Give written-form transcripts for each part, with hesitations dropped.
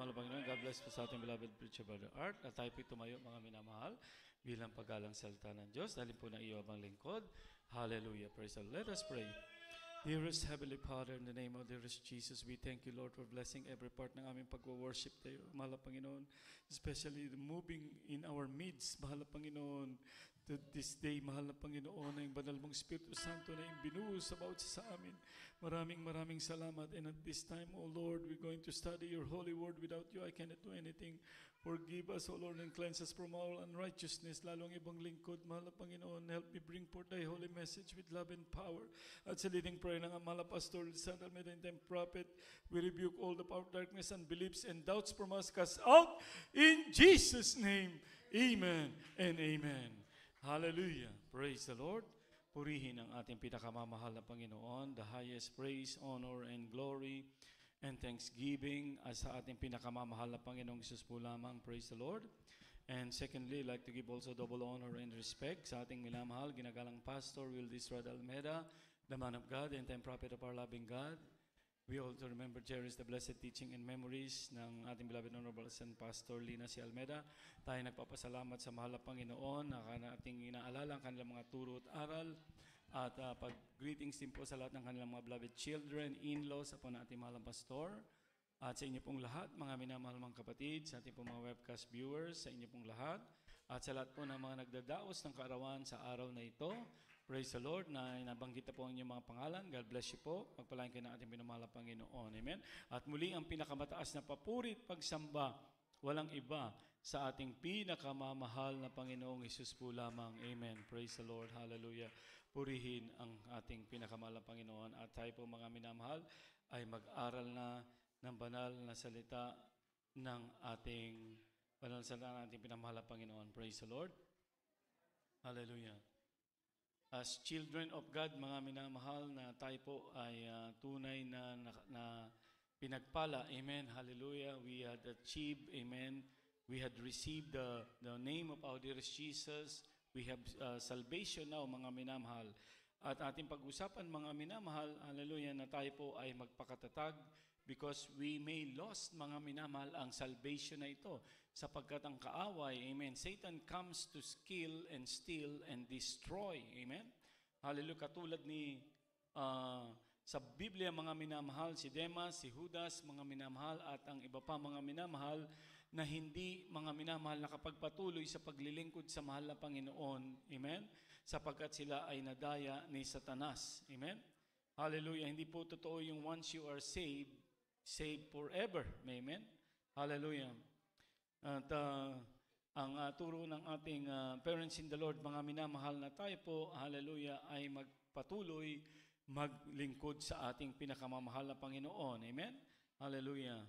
mahal na Panginoon. God bless po sa ating beloved preacher, Brother Art. At tayo po tumayo, mga minamahal, bilang paggalang salita ng Diyos. Dahil po na iyo abang lingkod. Hallelujah. Praise the Lord. Let us pray. Dearest Heavenly Father, in the name of dearest Jesus, we thank you, Lord, for blessing every part ng aming pag-worship tayo. Mahal na Panginoon, especially the moving in our midst. Mahal na Panginoon, to this day, mahal na Panginoon, na yung banal mong Espiritu Santo na yung binuhos sa bawat sa amin. Maraming salamat. And at this time, O Lord, we're going to study your holy word. Without you, I cannot do anything. Forgive us, O Lord, and cleanse us from all unrighteousness. Lalong ibang lingkod, mahal na Panginoon, help me bring forth thy holy message with love and power. At sa leading prayer ng Amala Pastor, Sandal Medentine Prophet, we rebuke all the power of darkness and beliefs and doubts from us, cast out in Jesus' name. Amen and amen. Hallelujah. Praise the Lord. Purihin ang ating pinakamamahal na Panginoon, the highest praise, honor, and glory, and thanksgiving as sa ating pinakamamahal na Panginoong Jesus po lamang. Praise the Lord. And secondly, I'd like to give also double honor and respect sa ating minamahal, ginagalang Pastor Wildis Rod Almeda, the man of God and time prophet of our loving God. We also remember, cherish the blessed teaching and memories ng ating beloved Honorable San Pastor Lina C. Almeda. Tayo nagpapasalamat sa mahal na Panginoon na ating inaalala ang kanilang mga turo at aral. At pag-greetings din po sa lahat ng kanilang mga beloved children, in-laws, upon ating mahal na pastor. At sa inyo pong lahat, mga minamahal mga kapatid, sa ating pong mga webcast viewers, sa inyo pong lahat. At sa lahat po ng mga nagdadaos ng kaarawan sa araw na ito. Praise the Lord, na nabanggit na po ang inyong mga pangalan. God bless you po. Pagpalain kayo ng ating pinamahal na Panginoon. Amen. At muli ang pinakamataas na papuri at pagsamba, walang iba sa ating pinakamamahal na Panginoong Hesus po lamang. Amen. Praise the Lord. Hallelujah. Purihin ang ating pinakamahal na Panginoon. At tayo po mga minamahal ay mag-aral na ng banal na salita ng ating banal na salita ng ating pinamahal na Panginoon. Praise the Lord. Hallelujah. As children of God, mga minamahal, na tayo po ay tunay na pinagpala. Amen. Hallelujah. We had achieved, amen. We had received the name of our dearest Jesus. We have salvation now, mga minamahal. At ating pag-usapan, mga minamahal, hallelujah, na tayo po ay magpakatatag because we may lost, mga minamahal, ang salvation na ito. Sapagkat ang kaaway, amen, Satan comes to kill and steal and destroy. Amen. Hallelujah. Katulad ni sa Biblia, mga minamahal, si Demas, si Judas, mga minamahal, at ang iba pa, mga minamahal, na hindi, mga minamahal, nakapagpatuloy sa paglilingkod sa mahal na Panginoon. Amen. Sapagkat sila ay nadaya ni Satanas. Amen. Hallelujah. Hindi po totoo yung once you are saved, saved forever. Amen. Hallelujah. At ang turo ng ating parents in the Lord, mga minamahal, na tayo po, hallelujah, ay magpatuloy, maglingkod sa ating pinakamamahal na Panginoon. Amen? Hallelujah.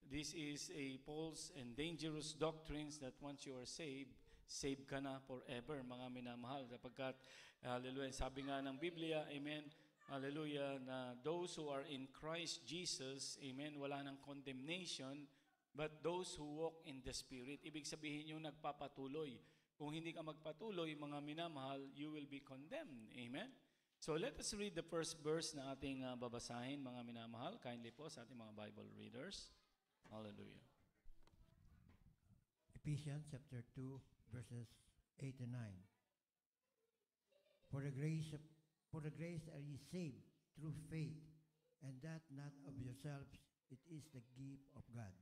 This is a false and dangerous doctrines that once you are saved, saved ka na forever, mga minamahal. Sapagkat, hallelujah, sabi nga ng Biblia, amen, hallelujah, na those who are in Christ Jesus, amen, wala ng condemnation, but those who walk in the Spirit. Ibig sabihin yung nagpapatuloy. Kung hindi ka magpatuloy, mga minamahal, you will be condemned. Amen? So let us read the first verse na ating babasahin, mga minamahal. Kindly po sa ating mga Bible readers. Hallelujah. Ephesians chapter 2, verses 8 and 9. For the grace are ye saved through faith, and that not of yourselves, it is the gift of God.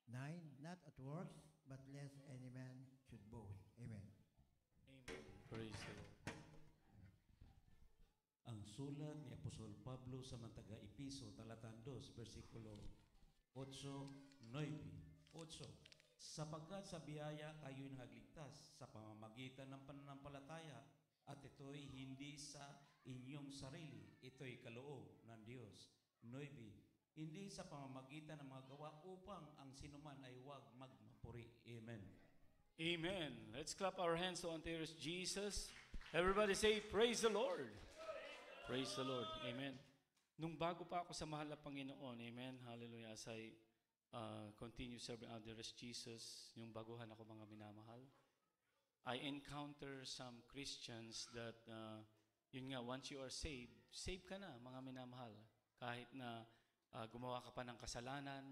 9, not at works, but lest any man should boast. Amen. Amen. Praise the Lord. Ang sulat ni Apostol Pablo sa mga taga-Episo, talatang 2, versikulo 8, 9. Sapagkat sa biyaya kayo'y nangagligtas sa pamamagitan ng pananampalataya, at ito'y hindi sa inyong sarili, ito'y kaloob ng Diyos. 9. Hindi sa pamamagitan ng mga gawa upang ang sinuman ay huwag magmapuri. Amen. Amen. Let's clap our hands to dearest Jesus. Everybody say, praise the Lord. Praise the Lord. Amen. Nung bago pa ako sa mahal na Panginoon, amen, hallelujah, as I continue serving our dearest Jesus, yung baguhan ako, mga minamahal, I encounter some Christians that, yun nga, once you are saved, saved ka na, mga minamahal. Kahit na gumawa ka pa ng kasalanan,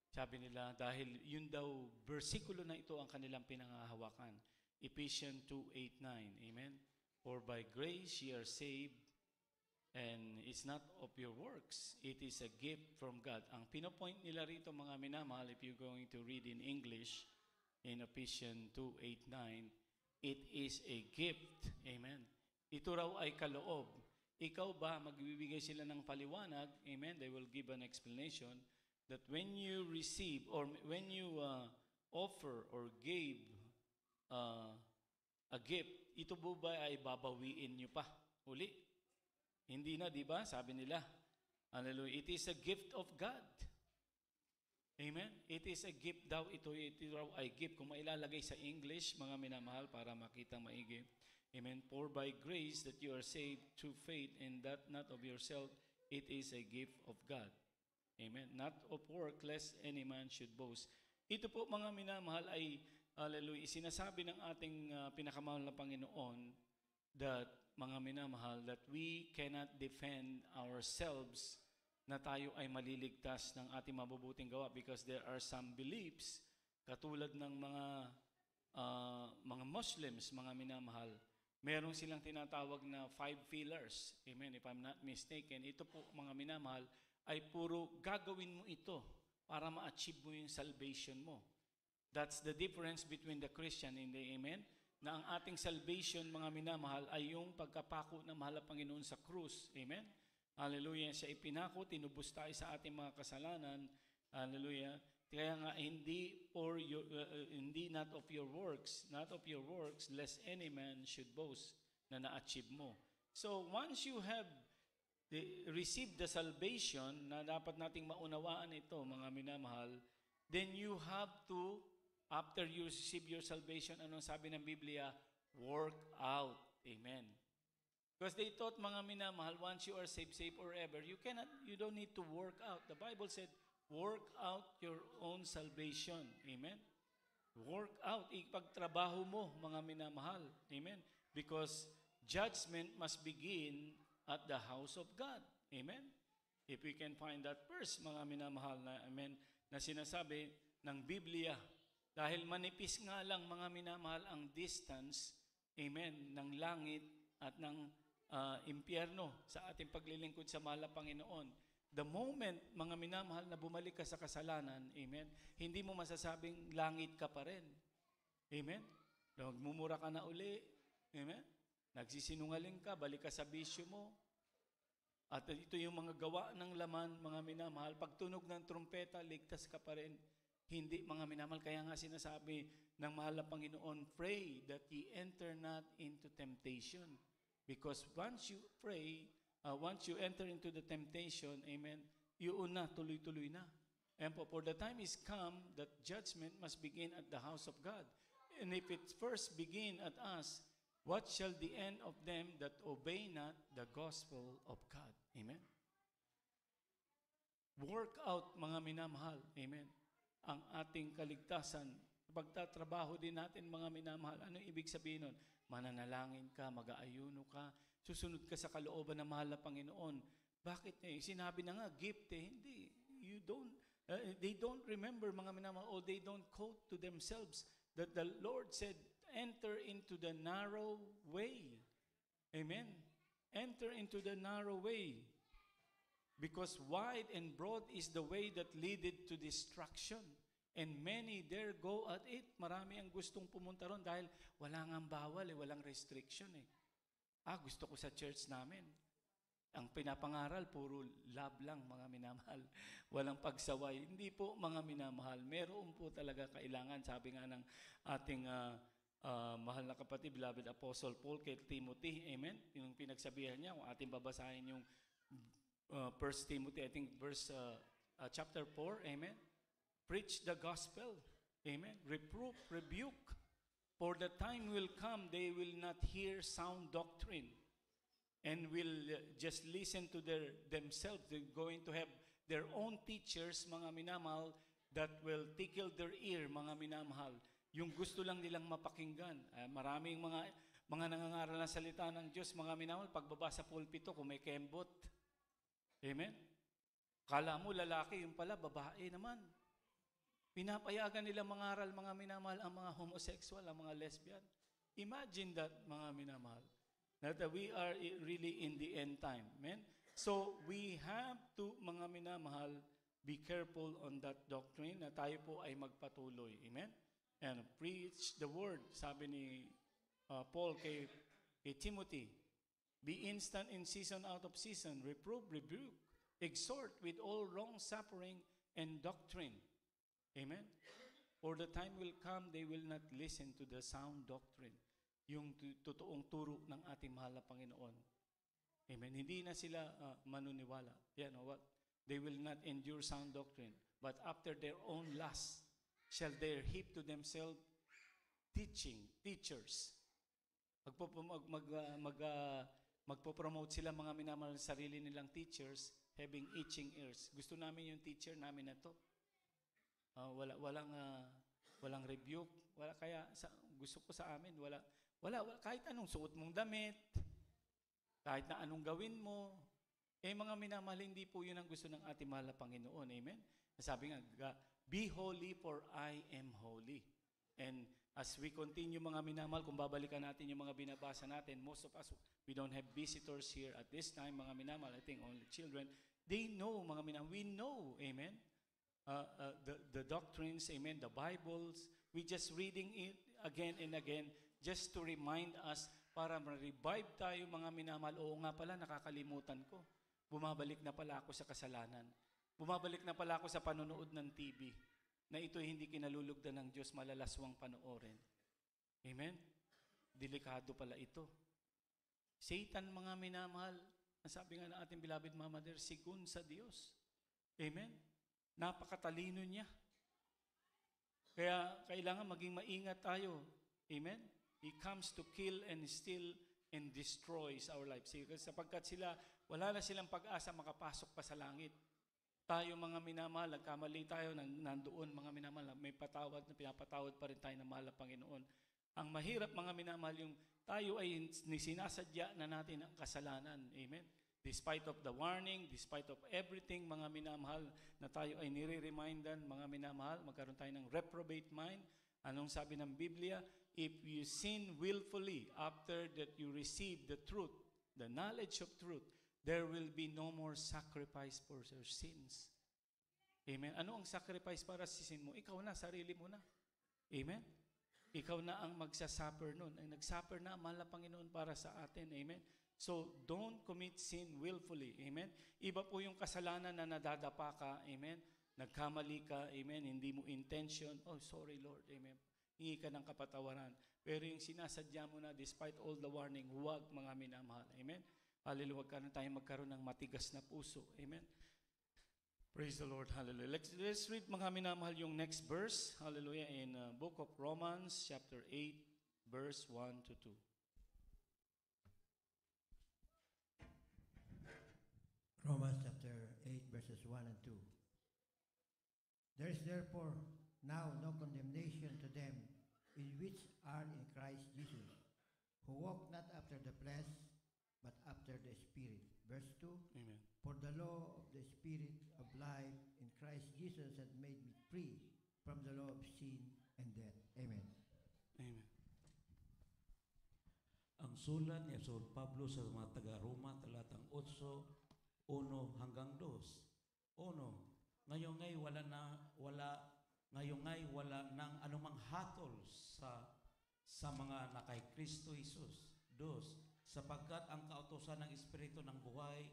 Sabi nila, dahil yun daw, versikulo na ito ang kanilang pinangahawakan. Ephesians 2:8-9. Amen? For by grace ye are saved, and it's not of your works. It is a gift from God. Ang pinopoint nila rito, mga minamahal, if you're going to read in English, in Ephesians 2:8-9, it is a gift. Amen? Ito raw ay kaloob. Ikaw ba, magbibigay sila ng paliwanag, amen, they will give an explanation, that when you receive, or when you offer or gave a gift, ito po ba ay babawiin nyo pa uli? Hindi na, di ba? Sabi nila. Hallelujah. It is a gift of God. Amen? It is a gift daw. Ito raw ay gift. Kung mailalagay sa English, mga minamahal, para makita maigi. Amen? For by grace that you are saved through faith, and that not of yourself, it is a gift of God. Amen? Not of work, lest any man should boast. Ito po, mga minamahal, ay, hallelujah, sinasabi ng ating pinakamahal na Panginoon that, mga minamahal, that we cannot defend ourselves na tayo ay maliligtas ng ating mabubuting gawa, because there are some beliefs, katulad ng mga Muslims, mga minamahal, meron silang tinatawag na 5 pillars. Amen? If I'm not mistaken, ito po, mga minamahal, ay puro gagawin mo ito para ma-achieve mo yung salvation mo. That's the difference between the Christian and the Amen? Na ang ating salvation, mga minamahal, ay yung pagkapako na mahal na Panginoon sa krus. Amen? Hallelujah. Siya ipinako, tinubos tayo sa ating mga kasalanan. Hallelujah. Kaya nga, hindi not of your works, lest any man should boast, na na-achieve mo. So, once you have receive the salvation, na dapat nating maunawaan ito, mga minamahal, then you have to, after you receive your salvation, anong sabi ng Biblia? Work out. Amen. Because they thought, mga minamahal, once you are saved forever, you don't need to work out. The Bible said, work out your own salvation. Amen. Work out. Ipagtrabaho mo, mga minamahal. Amen. Because judgment must begin at the house of God. Amen? If we can find that verse, mga minamahal, na, amen, na sinasabi ng Biblia, dahil manipis nga lang, mga minamahal, ang distance, amen, ng langit at ng impyerno sa ating paglilingkod sa mahal na Panginoon. The moment, mga minamahal, na bumalik ka sa kasalanan, amen, hindi mo masasabing langit ka pa rin. Amen? Magmumura ka na uli. Amen? Nagsisinungaling ka, balik ka sa bisyo mo. At ito yung mga gawa ng laman, mga minamahal. Pag tunog ng trumpeta, ligtas ka pa rin. Hindi, mga minamahal. Kaya nga sinasabi ng mahal na Panginoon, pray that ye enter not into temptation. Because once you pray, once you enter into the temptation, amen, yun na, tuloy-tuloy na. And for the time is come that judgment must begin at the house of God. And if it first begin at us, what shall the end of them that obey not the gospel of God? Amen? Work out, mga minamahal. Amen? Ang ating kaligtasan. Pagtatrabaho din natin, mga minamahal. Ano ibig sabihin nun? Mananalangin ka, mag-aayuno ka, susunod ka sa kalooban ng mahal na Panginoon. Bakit? Sinabi na nga, gift Hindi. They don't remember, mga minamahal, or they don't quote to themselves that the Lord said, enter into the narrow way. Amen? Enter into the narrow way. Because wide and broad is the way that leadeth to destruction. And many there go at it. Marami ang gustong pumunta ron dahil wala nga bawal, walang restriction. Gusto ko sa church namin. Ang pinapangaral, puro love lang, mga minamahal. Walang pagsaway. Hindi po, mga minamahal. Meron po talaga kailangan. Sabi nga ng ating mahal na kapatid, beloved Apostle Paul kay Timothy, amen? Yung pinagsabihan niya, kung ating babasahin yung 1 Timothy, I think chapter 4, amen? Preach the gospel, amen? Reproof, rebuke, for the time will come, they will not hear sound doctrine, and will just listen to themselves. They're going to have their own teachers, mga minamahal, that will tickle their ear, mga minamahal. Yung gusto lang nilang mapakinggan. Maraming mga nangangaral na salita ng Diyos, mga minamahal, pagbaba sa pulpito, kung may kembot. Amen? Kala mo lalaki, yung pala babae naman. Pinapayagan nila mangaral, mga minamahal, ang mga homosexual, ang mga lesbian. Imagine that, mga minamahal, that we are really in the end time. Amen? So, we have to, mga minamahal, be careful on that doctrine na tayo po ay magpatuloy. Amen? And preach the word, sabi ni Paul kay Timothy. Be instant in season, out of season. Reprove, rebuke, exhort with all wrong suffering and doctrine. Amen? For the time will come, they will not listen to the sound doctrine. Yung totoong turo ng ating mahal na Panginoon. Amen? Hindi na sila manuniwala. You know what? They will not endure sound doctrine. But after their own lust, shall they heap to themselves teachers. Magpo-promote sila, mga minamahal, sa sarili nilang teachers, having itching ears. Gusto namin yung teacher namin na to. Walang rebuke. Gusto ko sa amin, wala, kahit anong suot mong damit, kahit na anong gawin mo, mga minamahal, hindi po yun ang gusto ng ating mahal na Panginoon. Amen? Sabi nga, be holy for I am holy. And as we continue, mga minamahal, kung babalikan natin yung mga binabasa natin, most of us, we don't have visitors here at this time, mga minamahal, I think only children, they know, mga minamahal, we know, amen? The doctrines, amen, the Bibles, we just reading it again and again, just to remind us, para ma-revive tayo, mga minamahal. Oo nga pala, nakakalimutan ko. Bumabalik na pala ako sa kasalanan. Bumabalik na pala ako sa panonood ng TV, na ito hindi kinalulugdan ng Diyos, malalaswang panoorin. Amen? Delikado pala ito. Satan, mga minamahal, ang sabi nga ng ating beloved Mama Dear, sigun sa Diyos. Amen? Napakatalino niya. Kaya kailangan maging maingat tayo. Amen? He comes to kill and steal and destroys our lives. Sapagkat wala na silang pag-asa makapasok pa sa langit. Tayo, mga minamahal, nagkamali tayo, nandoon, mga minamahal, may patawad na pinapatawad pa rin tayo ng mahal na Panginoon. Ang mahirap, mga minamahal, yung tayo ay sinasadya na natin ang kasalanan. Amen? Despite of the warning, despite of everything, mga minamahal, na tayo ay nire-remindan, mga minamahal, magkaroon tayo ng reprobate mind. Anong sabi ng Biblia? If you sin willfully after that you receive the truth, the knowledge of truth, there will be no more sacrifice for your sins. Amen? Ano ang sacrifice para sa sin mo? Ikaw na, sarili mo na. Amen? Ikaw na ang magsasuffer nun. Ay nagsuffer na ang mahal na Panginoon para sa atin. Amen? So, don't commit sin willfully. Amen? Iba po yung kasalanan na nadadapa ka. Amen? Nagkamali ka. Amen? Hindi mo intention. Oh, sorry Lord. Amen? Hingi ka ng kapatawaran. Pero yung sinasadya mo na, despite all the warning, huwag, mga minamahal. Amen? Hallelujah. Huwag ka na tayo magkaroon ng matigas na puso. Amen? Praise the Lord. Hallelujah. Let's read, mga minamahal, yung next verse. Hallelujah. In book of Romans, chapter 8, verse 1 to 2. Romans chapter 8, verses 1 and 2. There is therefore now no condemnation to them in which are in Christ Jesus, who walk not after the flesh, but after the Spirit. Verse 2, Amen. For the law of the Spirit of life in Christ Jesus has made me free from the law of sin and death. Amen. Amen. Ang sulat ni Apostol Pablo sa mga taga-Roma, talatang 8, 1 hanggang 2. 1, ngayon ngay wala nang anumang hatol sa mga nakay Kristo Jesus. 2, sapagkat ang kautusan ng Espiritu ng buhay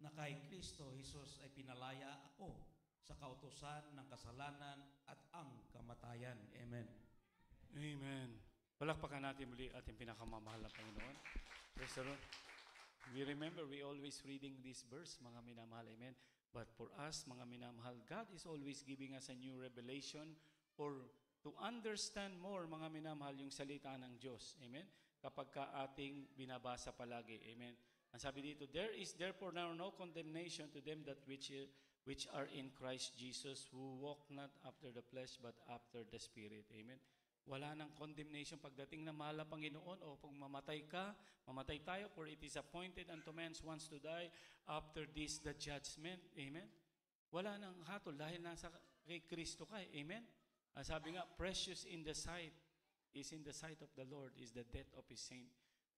na kay Kristo Jesus ay pinalaya ako sa kautusan ng kasalanan at ang kamatayan. Amen. Amen. Palakpakan natin muli ating pinakamamahal na Panginoon. Praise the Lord. We remember, we always reading this verse, mga minamahal. Amen. But for us, mga minamahal, God is always giving us a new revelation or to understand more, mga minamahal, yung salita ng Diyos. Amen? Kapag ka ating binabasa palagi. Amen? Ang sabi dito, there is therefore now no condemnation to them that which are in Christ Jesus, who walk not after the flesh, but after the Spirit. Amen? Wala nang condemnation pagdating na mahal na Panginoon o pag mamatay ka, mamatay tayo, for it is appointed unto man once to die, after this the judgment. Amen? wala nang hatol dahil nasa kay Kristo ka. Amen? Sabi nga, precious in the sight of the Lord is the death of His saint.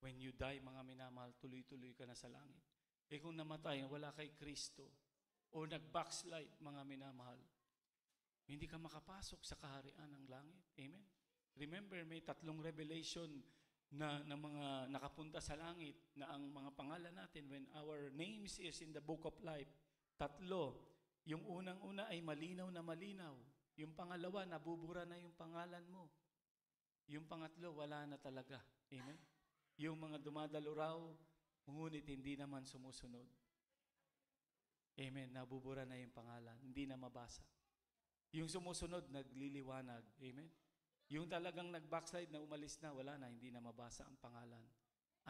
When you die, mga minamahal, tuloy-tuloy ka na sa langit. Kung namatay, wala kay Kristo, o nag-backslide, mga minamahal, hindi ka makapasok sa kaharian ng langit. Amen? Remember, may 3 revelation na mga nakapunta sa langit na ang mga pangalan natin, when our names is in the book of life, 3. Yung unang-una ay malinaw na malinaw. Yung pangalawa, nabubura na yung pangalan mo. Yung pangatlo, wala na talaga. Amen? Yung mga dumadalo raw, ngunit hindi naman sumusunod. Amen? Nabubura na yung pangalan. Hindi na mabasa. Yung sumusunod, nagliliwanag. Amen? Yung talagang nag-backslide na umalis na, wala na, hindi na mabasa ang pangalan.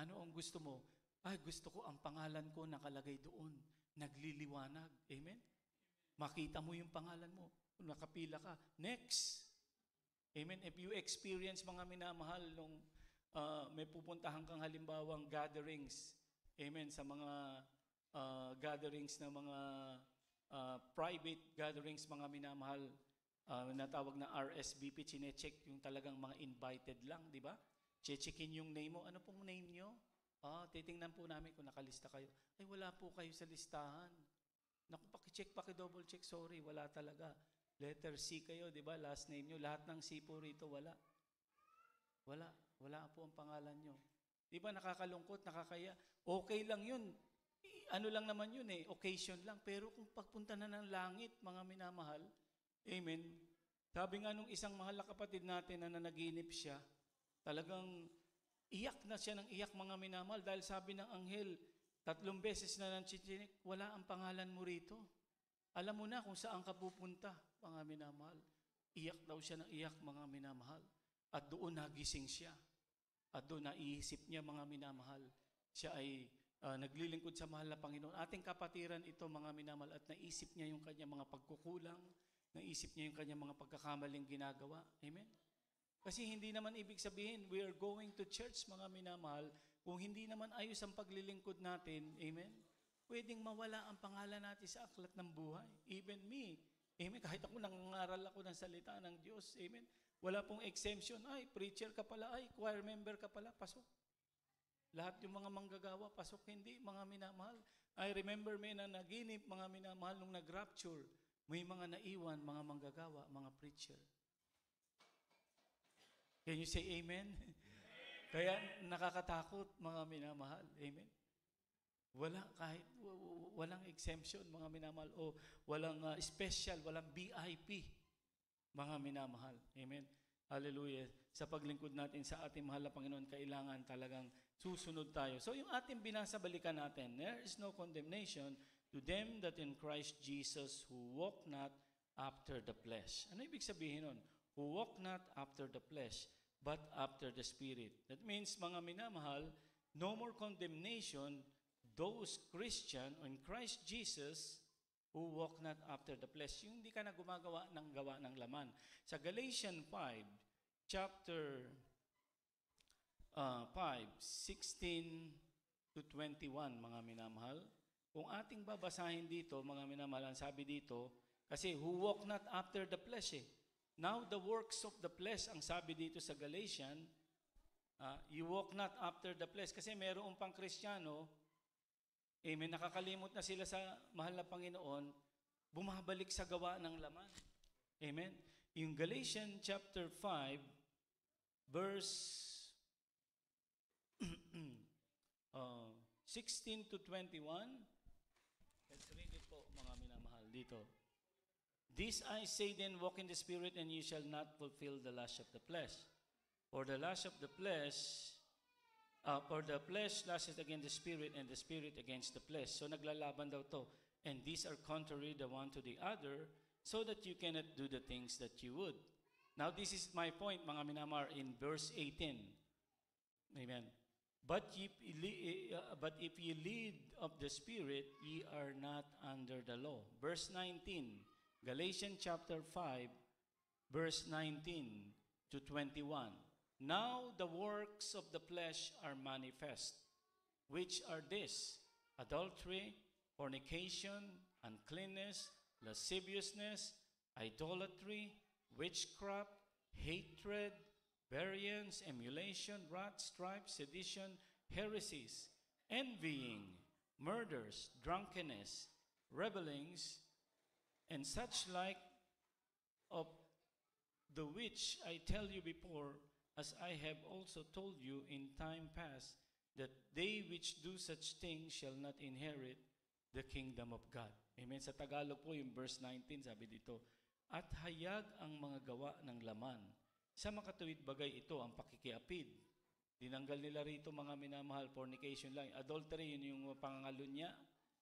Ano ang gusto mo? Gusto ko ang pangalan ko nakalagay doon. Nagliliwanag. Amen? Makita mo yung pangalan mo. Nakapila ka. Next. Amen? If you experience, mga minamahal, nung may pupuntahan kang halimbawang gatherings, amen, sa mga gatherings na mga private gatherings, mga minamahal, natawag na RSVP, chinecheck yung talagang mga invited lang, di ba? Checkin yung name mo. Ano pong name nyo? Titingnan po namin kung nakalista kayo. Ay, wala po kayo sa listahan. Naku, pakicheck, pakidouble check, sorry, wala talaga. Letter C kayo, di ba? Last name nyo. Lahat ng C po rito, wala. Wala po ang pangalan nyo. Di ba nakakalungkot, nakakaya? Okay lang yun. Ano lang naman yun occasion lang. Pero kung pagpunta na ng langit, mga minamahal, amen, sabi nga nung isang mahal na kapatid natin na nanaginip siya, talagang iyak na siya ng iyak, mga minamahal, dahil sabi ng anghel, 3 beses na nanchichinik, wala ang pangalan mo rito. Alam mo na kung saan ka pupunta, mga minamahal. Iyak daw siya ng iyak, mga minamahal. At doon nagising siya. At doon naiisip niya, mga minamahal, siya ay naglilingkod sa mahal na Panginoon. Ating kapatiran ito, mga minamahal, at naisip niya yung kanyang mga pagkukulang, naisip niya yung kanyang mga pagkakamaling ginagawa. Amen? Kasi hindi naman ibig sabihin, we are going to church, mga minamahal, kung hindi naman ayos ang paglilingkod natin, amen, pwedeng mawala ang pangalan natin sa aklat ng buhay. Even me, amen, kahit ako nangangaral ako ng salita ng Diyos, amen, wala pong exemption. Ay, preacher ka pala, ay, choir member ka pala, pasok. Lahat yung mga manggagawa, pasok. Hindi, mga minamahal. I remember may na naginip, mga minamahal, nung nag-rapture, may mga naiwan, mga manggagawa, mga preacher. Can you say amen? Kaya nakakatakot, mga minamahal. Amen? Walang exemption, mga minamahal, o walang special, walang VIP, mga minamahal. Amen? Hallelujah. Sa paglingkod natin sa ating mahal na Panginoon, kailangan talagang susunod tayo. So yung ating binasa, balikan natin. There is no condemnation to them that in Christ Jesus who walk not after the flesh. Ano ibig sabihin nun? Who walk not after the flesh, but after the Spirit. That means, mga minamahal, no more condemnation those Christian in Christ Jesus who walk not after the flesh. Yung hindi ka na gumagawa ng laman. Sa Galatians 5, chapter 5, 16 to 21, mga minamahal. Kung ating babasahin dito, mga minamahal, ang sabi dito, kasi who walk not after the flesh Now, the works of the flesh, ang sabi dito sa Galatians, you walk not after the flesh. Kasi mayroong pang Kristiyano, amen, nakakalimot na sila sa mahal na Panginoon, bumabalik sa gawa ng laman. Amen? Yung Galatians chapter 5, verse 16 to 21. Let's read it po, mga minamahal, dito. This I say then, walk in the Spirit, and you shall not fulfill the lust of the flesh. For the lust of the flesh, for the flesh lusts against the Spirit, and the Spirit against the flesh. So naglalaban daw to. And these are contrary the one to the other, so that you cannot do the things that you would. Now this is my point, mga minamar, in verse 18. Amen. But if ye lead of the Spirit, ye are not under the law. Verse 19. Galatians chapter 5, verse 19 to 21. Now the works of the flesh are manifest, which are this: adultery, fornication, uncleanness, lasciviousness, idolatry, witchcraft, hatred, variance, emulation, wrath, strife, sedition, heresies, envying, murders, drunkenness, revelings, and such like, of the which I tell you before, as I have also told you in time past, that they which do such things shall not inherit the kingdom of God. Amen. Sa Tagalog po, yung verse 19, sabi dito, at hayag ang mga gawa ng laman. Sa makatuwid bagay ito ang pakikiapid. Dinanggal nila rito, mga minamahal, fornication lang. Adultery, yun yung pangangalunya,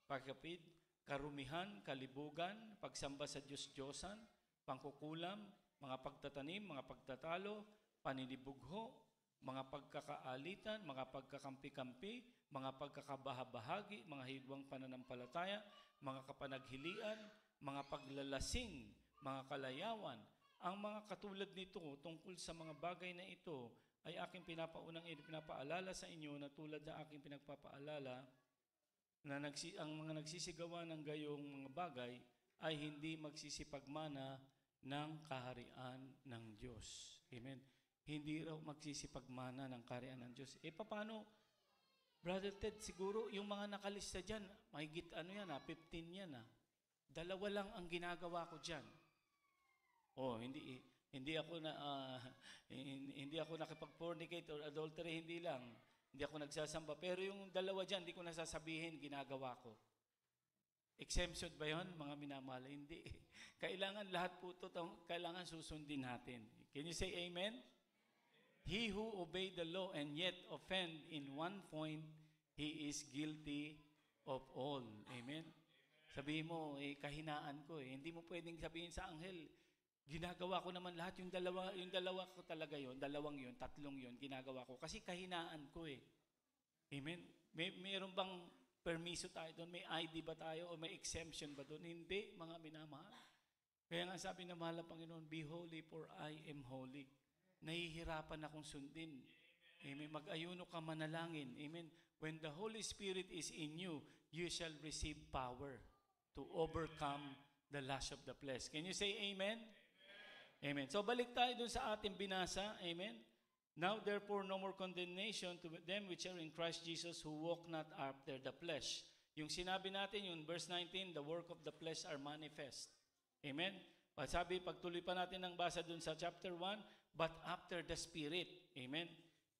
pakikiapid, karumihan, kalibugan, pagsamba sa Diyos-Diyosan, pangkukulam, mga pagtatanim, mga pagtatalo, paninibugho, mga pagkakaalitan, mga pagkakampi-kampi, mga pagkakabahabahagi, mga hidwang pananampalataya, mga kapanaghilian, mga paglalasing, mga kalayawan. Ang mga katulad nito tungkol sa mga bagay na ito ay aking pinapaalala sa inyo na tulad na aking pinagpapaalala na ang mga nagsisigawa ng gayong mga bagay ay hindi magsisipagmana ng kaharian ng Diyos. Amen. Hindi raw magsisipagmana ng kaharian ng Diyos. Paano, Brother Ted, siguro yung mga nakalista dyan, mahigit 15 yan. Dalawa lang ang ginagawa ko dyan. Hindi ako nakipag-fornicate or adultery, hindi lang. Hindi ako nagsasamba. Pero yung dalawa dyan, hindi ko nasasabihin, ginagawa ko. Exemption ba yun, mga minamahal? Hindi. Kailangan lahat po ito, kailangan susundin natin. Can you say amen? He who obey the law and yet offend in one point, he is guilty of all. Amen? Sabihin mo, kahinaan ko. Hindi mo pwedeng sabihin sa anghel, ginagawa ko naman lahat, yung dalawa ko talaga yon, dalawang yon, tatlong yon, ginagawa ko. Kasi kahinaan ko Amen? Mayroon bang permiso tayo doon? May ID ba tayo o may exemption ba doon? Hindi, mga minamahal. Kaya nga sabi ng mahal na Panginoon, be holy for I am holy. Nahihirapan akong sundin. Amen. Mag-ayuno ka, manalangin. Amen. When the Holy Spirit is in you, you shall receive power to overcome the lust of the flesh. Can you say amen? Amen. So balik tayo dun sa ating binasa. Amen. Now therefore no more condemnation to them which are in Christ Jesus who walk not after the flesh. Yung sinabi natin, yung verse 19, the work of the flesh are manifest. Amen. Sabi, pagtuloy pa natin ng basa dun sa chapter 1, but after the Spirit. Amen.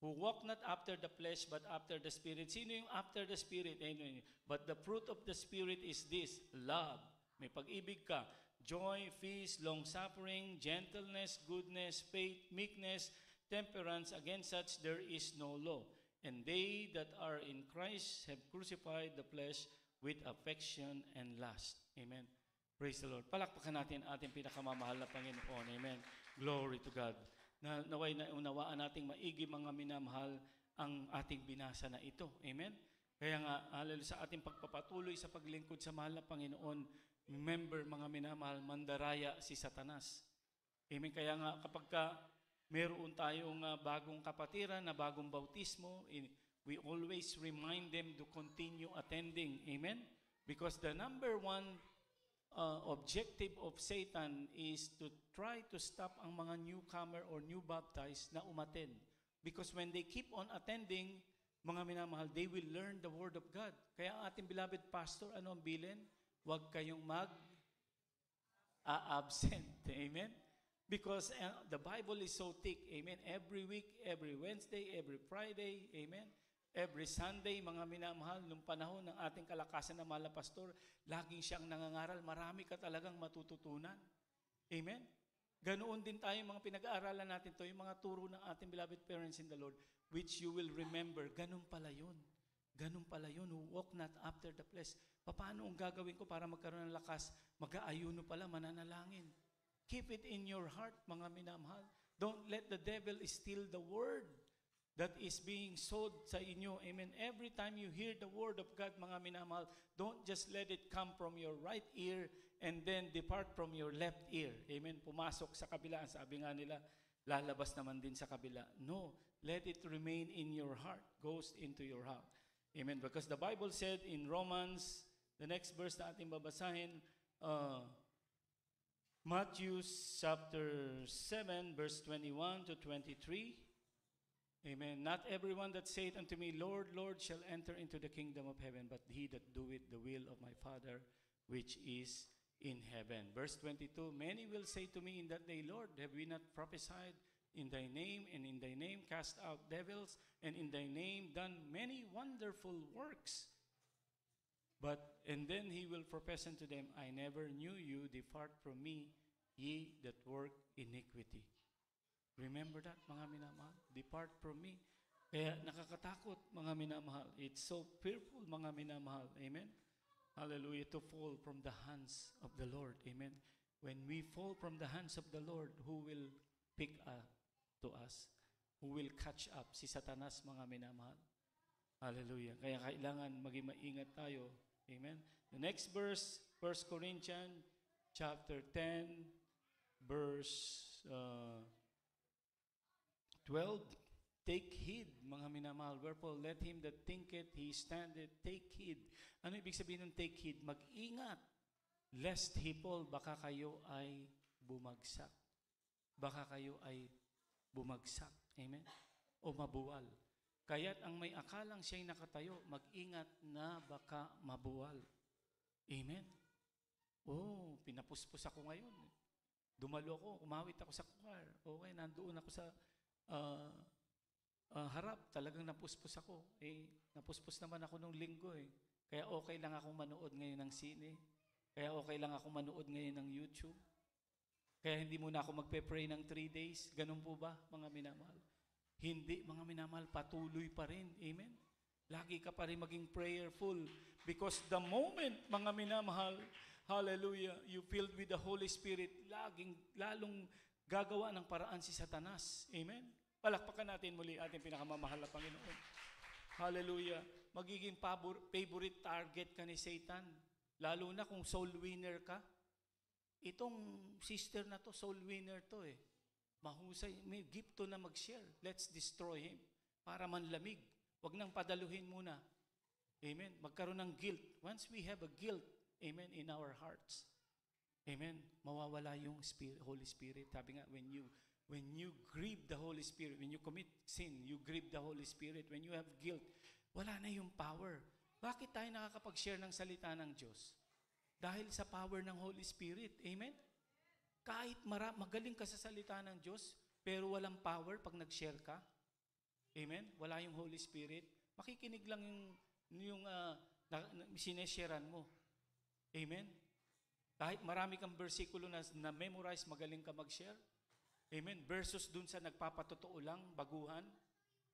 Who walk not after the flesh, but after the Spirit. Sino yung after the Spirit? Amen. But the fruit of the Spirit is this, love. May pag-ibig ka. Joy, peace, long-suffering, gentleness, goodness, faith, meekness, temperance. Against such there is no law. And they that are in Christ have crucified the flesh with affection and lust. Amen. Praise the Lord. Palakpakan natin ating pinakamamahal na Panginoon. Amen. Glory to God. Naway na unawaan nating maigi, mga minamahal, ang ating binasa na ito. Amen? Kaya nga, sa ating pagpapatuloy sa paglingkod sa mahal na Panginoon, remember, mga minamahal, mandaraya si Satanas. Amen? Kaya nga, kapag meron tayong bagong kapatiran na bagong bautismo, we always remind them to continue attending. Amen? Because the number one objective of Satan is to try to stop ang mga newcomer or new baptized na umattend. Because when they keep on attending, mga minamahal, they will learn the Word of God. Kaya ang ating beloved pastor, ano ang bilin? Huwag kayong mag-absent. Amen? Because the Bible is so thick. Amen? Every week, every Wednesday, every Friday. Amen? Every Sunday, mga minamahal, nung panahon ng ating kalakasan na mahal na pastor, laging siyang nangangaral, marami ka talagang matututunan. Amen? Ganoon din tayo, mga pinag-aaralan natin to, yung mga turo ng ating beloved parents in the Lord, which you will remember, ganun pala yun. Ganun pala yun, who walk not after the flesh. Paano ang gagawin ko para magkaroon ng lakas? Mag-aayuno pala, mananalangin. Keep it in your heart, mga minamahal. Don't let the devil steal the word that is being sowed sa inyo. Amen. Every time you hear the word of God, mga minamahal, don't just let it come from your right ear and then depart from your left ear. Amen. Pumasok sa kabila. Sabi nga nila, lalabas naman din sa kabila. No. Let it remain in your heart. Goes into your heart. Amen. Because the Bible said in Romans, the next verse na ating babasahin, Matthew chapter 7, verse 21 to 23. Amen. Not everyone that saith unto me, Lord, Lord, shall enter into the kingdom of heaven, but he that doeth the will of my Father which is in heaven. Verse 22, many will say to me in that day, Lord, have we not prophesied in thy name, and in thy name cast out devils, and in thy name done many wonderful works? And then he will profess unto them, I never knew you, depart from me, ye that work iniquity. Remember that, mga minamahal? Depart from me. Kaya nakakatakot, mga minamahal. It's so fearful, mga minamahal. Amen? Hallelujah, to fall from the hands of the Lord. Amen? When we fall from the hands of the Lord, who will pick up to us? Who will catch up? Si Satanas, mga minamahal. Hallelujah. Kaya kailangan maging maingat tayo. Amen? The next verse, 1 Corinthians chapter 10, verse 12, take heed, mga minamahal. Wherefore, let him that thinketh he standeth, take heed. Ano ibig sabihin ng take heed? Mag-ingat, lest he fall, baka kayo ay bumagsak. Baka kayo ay bumagsak. Amen? O mabuwal. Kaya't ang may akalang siya'y nakatayo, mag-ingat na baka mabuwal. Amen? Oh, pinapuspos ako ngayon. Dumalo ako, umawit ako sa choir. Okay, nandoon ako sa harap, talagang napuspos ako. Napuspos naman ako nung linggo eh. Kaya okay lang akong manood ngayon ng sine. Kaya okay lang akong manood ngayon ng YouTube. Kaya hindi muna ako magpe-pray ng 3 days. Ganun po ba, mga minamahal? Hindi, mga minamahal, patuloy pa rin. Amen? Lagi ka pa rin maging prayerful. Because the moment, mga minamahal, hallelujah, you filled with the Holy Spirit, lalong gagawa ng paraan si Satanas. Amen? Palakpakan natin muli ating pinakamamahal na Panginoon. Hallelujah. Magiging favorite target ka ni Satan. Lalo na kung soul winner ka. Itong sister na to, soul winner to eh. Mahusay. May gift to na mag-share. Let's destroy him. Para manlamig. Huwag nang padaluhin muna. Amen? Magkaroon ng guilt. Once we have a guilt, amen, in our hearts, amen, mawawala yung Holy Spirit. Sabi nga, when you grieve the Holy Spirit, when you commit sin, you grieve the Holy Spirit. When you have guilt, wala na yung power. Bakit tayo nakakapag-share ng salita ng Diyos? Dahil sa power ng Holy Spirit. Amen? Kahit magaling ka sa salita ng Diyos, pero walang power pag nag-share ka. Amen? Wala yung Holy Spirit. Makikinig lang yung sinesharean mo. Amen? Kahit marami kang versikulo na memorize, magaling ka mag-share. Amen? Versus dun sa nagpapatotoo lang, baguhan.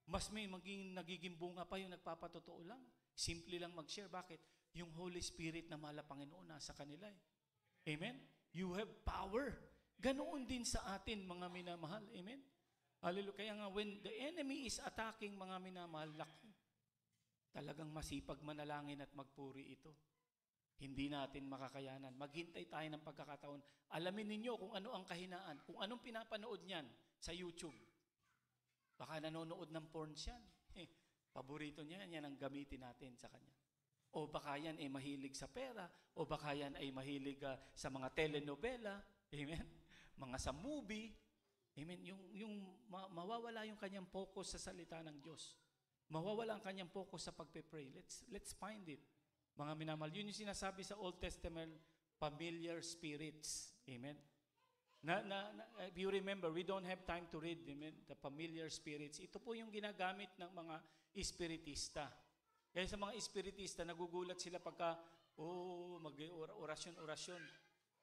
Mas may nagiging bunga pa yung nagpapatotoo lang. Simple lang mag-share. Bakit? Yung Holy Spirit na mahal na Panginoon nasa kanila eh. Amen? You have power. Ganoon din sa atin, mga minamahal. Amen? Hallelujah. Kaya nga, when the enemy is attacking, mga minamahal, talagang masipag manalangin at magpuri ito. Hindi natin makakayanan. Maghintay tayo ng pagkakataon. Alamin ninyo kung ano ang kahinaan, kung anong pinapanood niyan sa YouTube. Baka nanonood ng porn siyan. Paborito niya, yan ang gamitin natin sa kanya. O baka yan ay mahilig sa pera, o baka yan ay mahilig sa mga telenovela, amen? Mga sa movie, amen? Mawawala yung kanyang focus sa salita ng Diyos. Mawawala ang kanyang focus sa pagpe-pray. Let's find it. Mga minamahal, yun yung sinasabi sa Old Testament, familiar spirits. Amen? If you remember, we don't have time to read, amen, the familiar spirits. Ito po yung ginagamit ng mga espiritista. Kaya sa mga espiritista, nagugulat sila pagka, mag-orasyon.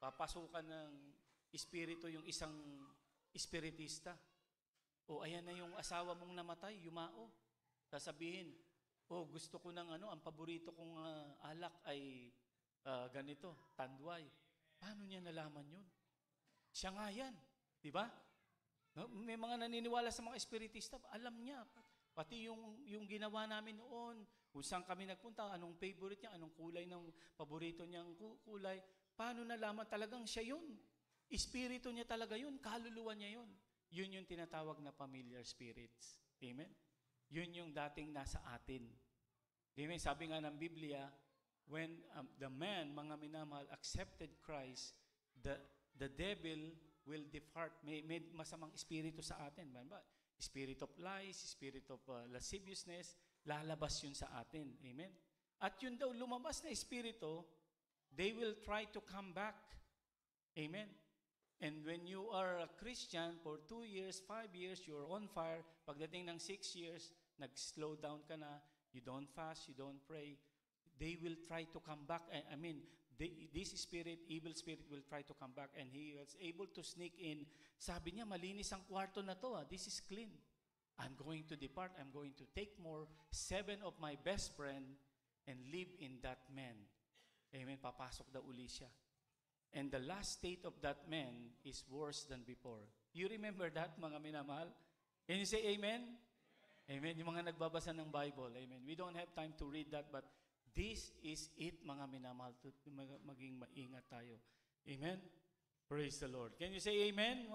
Papasukan ng espiritu yung isang espiritista. Ayan na yung asawa mong namatay, yumao. Sasabihin, gusto ko ng ang paborito kong alak ay ganito, tandway. Paano niya nalaman yun? Siya nga yan. Di ba? May mga naniniwala sa mga espiritista, alam niya. Pati yung ginawa namin noon, kung saan kami nagpunta, anong favorite niya, anong kulay ng paborito niyang kulay, paano nalaman talagang siya yun? Espiritu niya talaga yun, kaluluwa niya yun. Yun yung tinatawag na familiar spirits. Amen? Yun yung dating nasa atin. Amen? Sabi nga ng Biblia, when the man, mga minamahal, accepted Christ, the devil will depart. May masamang espiritu sa atin. Ba? Spirit of lies, spirit of lasciviousness, lalabas yun sa atin. Amen? At yun daw, lumabas na espiritu, they will try to come back. Amen? And when you are a Christian for 2 years, 5 years, you're on fire. Pagdating ng 6 years, nag-slow down ka na, you don't fast, you don't pray, they will try to come back. I mean, this spirit, evil spirit will try to come back and he was able to sneak in. Sabi niya, malinis ang kwarto na to. This is clean. I'm going to depart. I'm going to take 7 of my best friend and live in that man. Amen. Papasok daw uli siya. And the last state of that man is worse than before. You remember that, mga minamahal? Can you say amen? Amen. Yung mga nagbabasa ng Bible. Amen. We don't have time to read that, but this is it, mga minamahal. Maging maingat tayo. Amen? Praise the Lord. Can you say amen?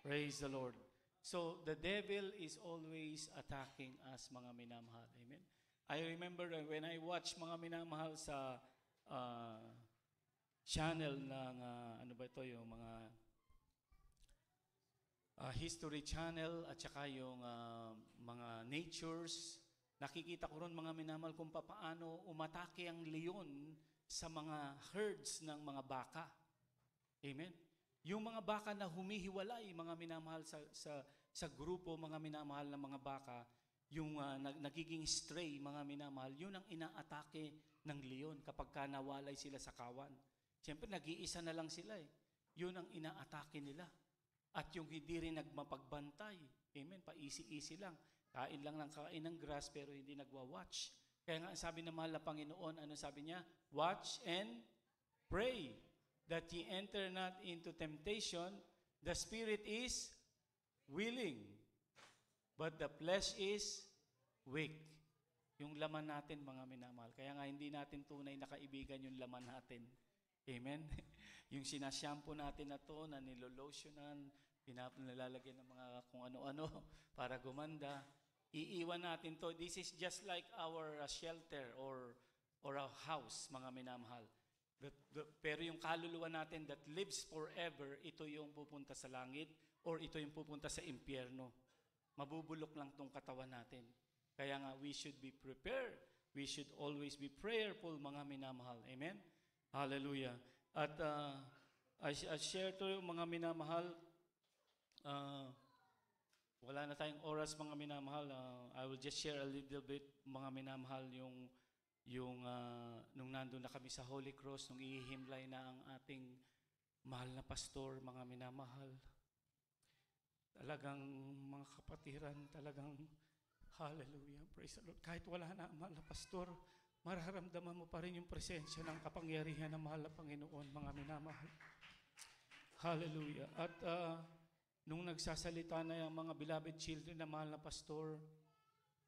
Praise the Lord. So, the devil is always attacking us, mga minamahal. Amen? I remember when I watch mga minamahal sa channel ng, ano ba ito, yung mga history channel at saka yung mga natures, nakikita ko ron mga minamahal kung paano umatake ang leon sa mga herds ng mga baka. Amen? Yung mga baka na humihiwalay, mga minamahal sa grupo, mga minamahal na mga baka, yung nagiging stray, mga minamahal, yun ang inaatake ng leon kapag nawalay sila sa kawan. Siyempre, nag-iisa na lang sila eh. Yun ang inaatake nila. At yung hindi rin nagmapagbantay. Amen? Pa-easy-easy lang. Kain lang ng kain ng grass pero hindi nagwa-watch. Kaya nga sabi ng mahal na Panginoon, ano sabi niya? Watch and pray that ye enter not into temptation. The spirit is willing, but the flesh is weak. Yung laman natin, mga minamahal. Kaya nga hindi natin tunay na kaibigan yung laman natin. Amen? Yung sinashampoo natin na to, na nilolotionan, nilalagyan ng mga kung ano-ano para gumanda, iiwan natin to. This is just like our shelter or a house, mga minamahal. Pero yung kaluluwa natin that lives forever, ito yung pupunta sa langit or ito yung pupunta sa impyerno. Mabubulok lang tong katawan natin. Kaya nga, we should be prepared. We should always be prayerful, mga minamahal. Amen? Hallelujah. At I share to yung mga minamahal, wala na tayong oras, mga minamahal. I will just share a little bit, mga minamahal, yung nung nandun na kami sa Holy Cross, nung ihihimlay na ang ating mahal na pastor, mga minamahal. Talagang mga kapatiran, talagang hallelujah, praise the Lord. Kahit wala na ang mahal na pastor, mararamdaman mo pa rin yung presensya ng kapangyarihan ng mahal na Panginoon, mga minamahal. Hallelujah. At nung nagsasalita na yung mga beloved children na mahal na pastor,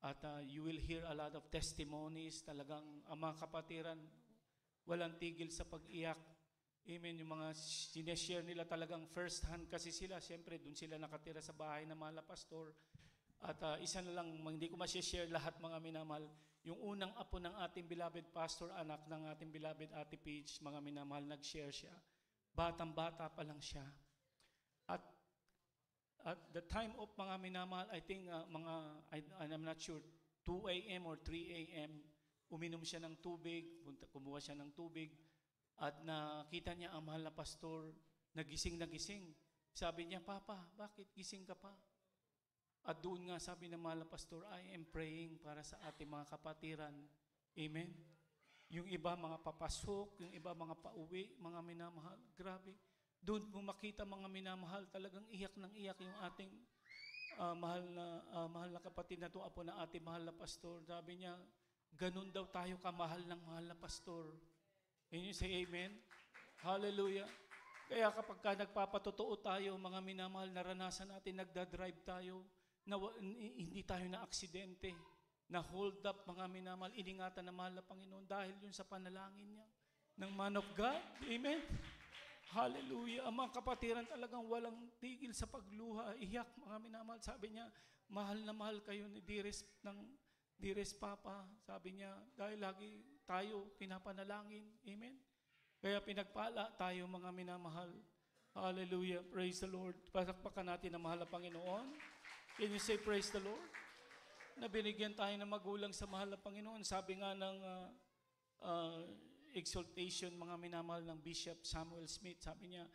at you will hear a lot of testimonies, talagang ang mga kapatiran, walang tigil sa pag-iyak. Amen. Yung mga sineshare nila talagang first hand kasi sila, siyempre doon sila nakatira sa bahay ng mahal na pastor. At isa na lang, hindi ko ma-share lahat, mga minamahal. Yung unang apo ng ating beloved pastor, anak ng ating beloved Ate Peach, mga minamahal, nag-share siya. Batang-bata pa lang siya. At the time of mga minamahal, I think I'm not sure, 2 a.m. or 3 a.m., uminom siya ng tubig, kumuha siya ng tubig, at nakita niya ang mahal na pastor, nagising. Sabi niya, Papa, bakit gising ka pa? At doon nga sabi ng mahal na pastor, I am praying para sa ating mga kapatiran. Amen? Yung iba mga papasok, yung iba mga pauwi, mga minamahal. Grabe. Doon mo makita, mga minamahal, talagang iyak ng iyak yung ating mahal na kapatid na to, apo na ating mahal na pastor. Sabi niya, ganun daw tayo kamahal ng mahal na pastor. Can you say amen? Hallelujah. Kaya kapag nagpapatotoo tayo, mga minamahal, naranasan natin, nagdadrive tayo, na hindi tayo na aksidente, na hold up, mga minamahal, iningatan na mahal na Panginoon dahil yun sa panalangin niya ng man of God. Amen? Hallelujah. Ang mga kapatiran talagang walang tigil sa pagluha, iyak, mga minamahal. Sabi niya, mahal na mahal kayo ni Dearest Papa. Sabi niya, dahil lagi tayo pinapanalangin. Amen? Kaya pinagpala tayo, mga minamahal. Hallelujah. Praise the Lord. Pasakpakan natin ang mahal na Panginoon. Can you say praise the Lord? Na binigyan tayo ng magulang sa mahal na Panginoon. Sabi nga ng exhortation, mga minamahal ng Bishop Samuel Smith, sabi niya,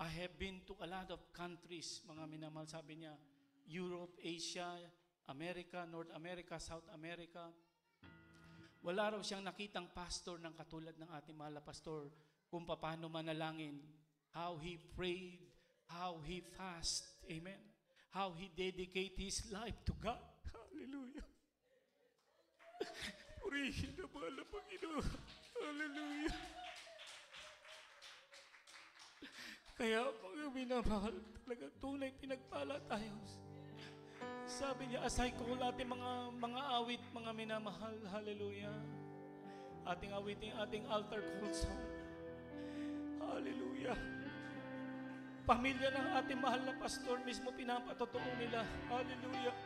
I have been to a lot of countries, mga minamahal, sabi niya, Europe, Asia, America, North America, South America. Wala raw siyang nakitang pastor ng katulad ng ating mahal na pastor kung paano manalangin, how he prayed, how he fast, amen, how he dedicate his life to God. Hallelujah. Purihin na mahal na Panginoon. Hallelujah. Kaya mga minamahal, talaga tunay pinagpala tayo. Sabi niya, aside ko natin mga awit, mga minamahal, hallelujah. Ating awitin, ating altar call song. Hallelujah. Pamilya ng ating mahal na pastor, mismo pinapatotoo nila. Hallelujah.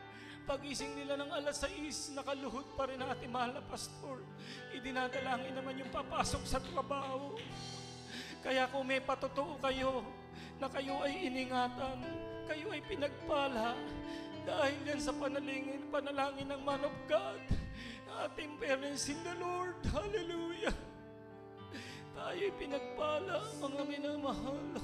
Pagising nila ng alas 6, nakaluhod pa rin ang ating mahal na pastor. Idinadalangin naman yung papasok sa trabaho. Kaya kung may patotoo kayo, na kayo ay iningatan, kayo ay pinagpala, dahil yan sa panalangin ng man of God, ating parents in the Lord. Hallelujah. Tayo'y pinagpala, mga minamahal.